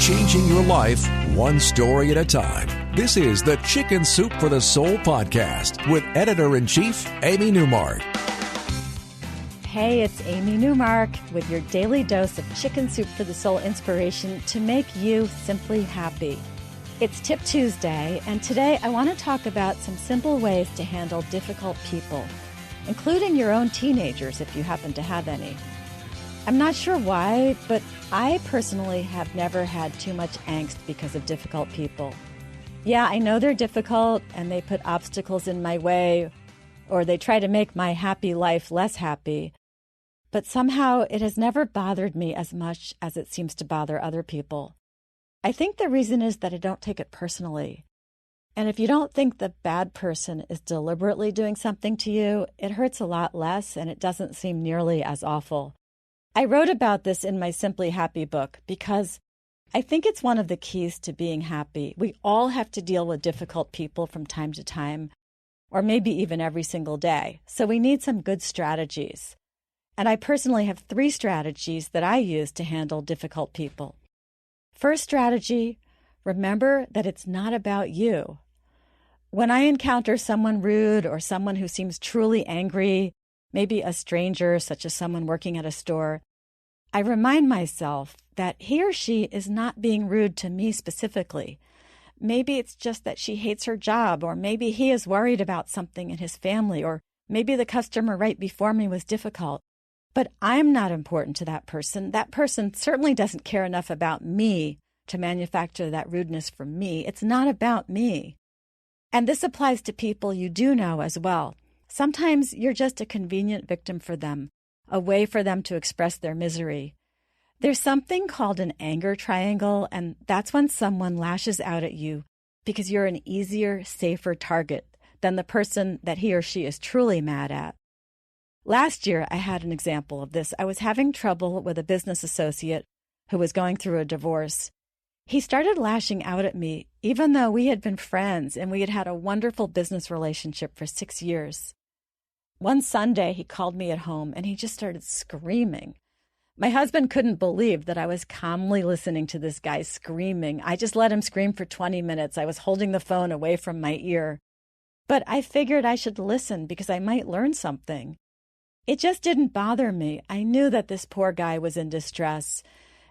changing your life one story at a time. This is the Chicken Soup for the Soul podcast with Editor-in-Chief Amy Newmark. Hey, it's Amy Newmark with your daily dose of Chicken Soup for the Soul inspiration to make you simply happy. It's Tip Tuesday, and today I want to talk about some simple ways to handle difficult people, including your own teenagers if you happen to have any. I'm not sure why, but I personally have never had too much angst because of difficult people. Yeah, I know they're difficult and they put obstacles in my way, or they try to make my happy life less happy, but somehow it has never bothered me as much as it seems to bother other people. I think the reason is that I don't take it personally. And if you don't think the bad person is deliberately doing something to you, it hurts a lot less and it doesn't seem nearly as awful. I wrote about this in my Simply Happy book because I think it's one of the keys to being happy. We all have to deal with difficult people from time to time, or maybe even every single day. So we need some good strategies. And I personally have 3 strategies that I use to handle difficult people. First strategy, remember that it's not about you. When I encounter someone rude or someone who seems truly angry, maybe a stranger such as someone working at a store, I remind myself that he or she is not being rude to me specifically. Maybe it's just that she hates her job, or maybe he is worried about something in his family, or maybe the customer right before me was difficult. But I'm not important to that person. That person certainly doesn't care enough about me to manufacture that rudeness from me. It's not about me. And this applies to people you do know as well. Sometimes you're just a convenient victim for them, a way for them to express their misery. There's something called an anger triangle, and that's when someone lashes out at you because you're an easier, safer target than the person that he or she is truly mad at. Last year, I had an example of this. I was having trouble with a business associate who was going through a divorce. He started lashing out at me, even though we had been friends and we had had a wonderful business relationship for 6 years. One Sunday, he called me at home and he just started screaming. My husband couldn't believe that I was calmly listening to this guy screaming. I just let him scream for 20 minutes. I was holding the phone away from my ear. But I figured I should listen because I might learn something. It just didn't bother me. I knew that this poor guy was in distress,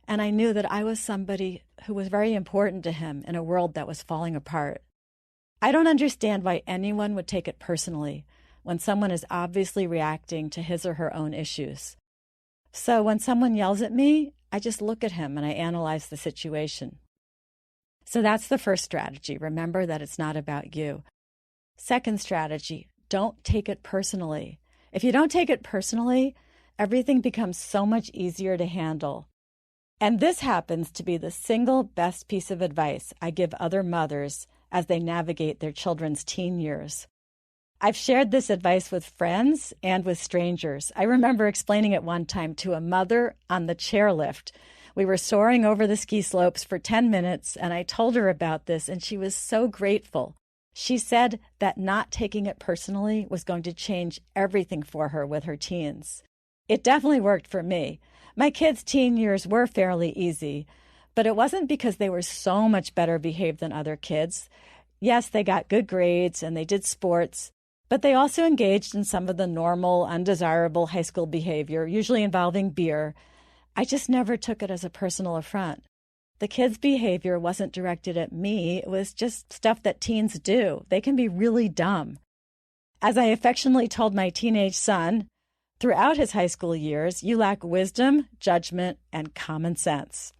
and I knew that I was somebody who was very important to him in a world that was falling apart. I don't understand why anyone would take it personally when someone is obviously reacting to his or her own issues. So when someone yells at me, I just look at him and I analyze the situation. So that's the first strategy. Remember that it's not about you. Second strategy, don't take it personally. If you don't take it personally, everything becomes so much easier to handle. And this happens to be the single best piece of advice I give other mothers as they navigate their children's teen years. I've shared this advice with friends and with strangers. I remember explaining it one time to a mother on the chairlift. We were soaring over the ski slopes for 10 minutes, and I told her about this, and she was so grateful. She said that not taking it personally was going to change everything for her with her teens. It definitely worked for me. My kids' teen years were fairly easy, but it wasn't because they were so much better behaved than other kids. Yes, they got good grades and they did sports, but they also engaged in some of the normal, undesirable high school behavior, usually involving beer. I just never took it as a personal affront. The kids' behavior wasn't directed at me. It was just stuff that teens do. They can be really dumb. As I affectionately told my teenage son, throughout his high school years, you lack wisdom, judgment, and common sense.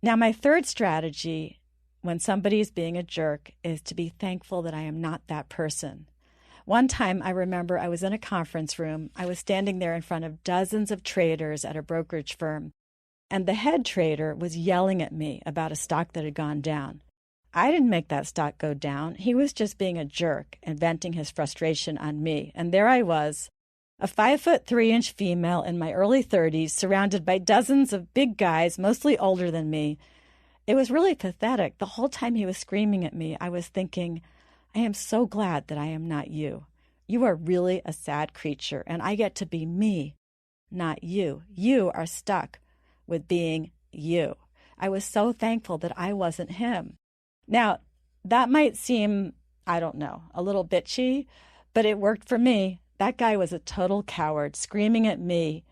Now, my third strategy when somebody is being a jerk is to be thankful that I am not that person. One time, I remember I was in a conference room. I was standing there in front of dozens of traders at a brokerage firm, and the head trader was yelling at me about a stock that had gone down. I didn't make that stock go down. He was just being a jerk and venting his frustration on me. And there I was, a 5'3" female in my early 30s, surrounded by dozens of big guys, mostly older than me. It was really pathetic. The whole time he was screaming at me, I was thinking, I am so glad that I am not you. You are really a sad creature, and I get to be me, not you. You are stuck with being you. I was so thankful that I wasn't him. Now, that might seem, I don't know, a little bitchy, but it worked for me. That guy was a total coward, screaming at me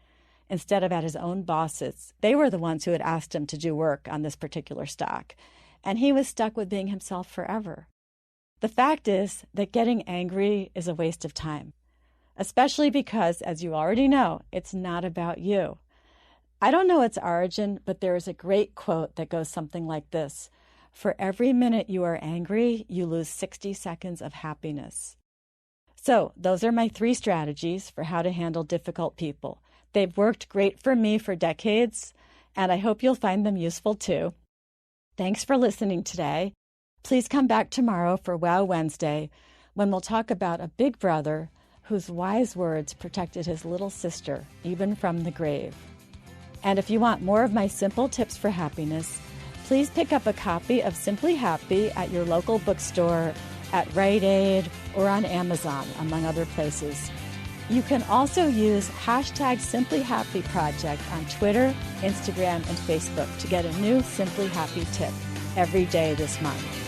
instead of at his own bosses. They were the ones who had asked him to do work on this particular stock, and he was stuck with being himself forever. The fact is that getting angry is a waste of time, especially because, as you already know, it's not about you. I don't know its origin, but there is a great quote that goes something like this: "For every minute you are angry, you lose 60 seconds of happiness." So those are my 3 strategies for how to handle difficult people. They've worked great for me for decades, and I hope you'll find them useful too. Thanks for listening today. Please come back tomorrow for Wow Wednesday, when we'll talk about a big brother whose wise words protected his little sister, even from the grave. And if you want more of my simple tips for happiness, please pick up a copy of Simply Happy at your local bookstore, at Rite Aid, or on Amazon, among other places. You can also use #SimplyHappyProject on Twitter, Instagram, and Facebook to get a new Simply Happy tip every day this month.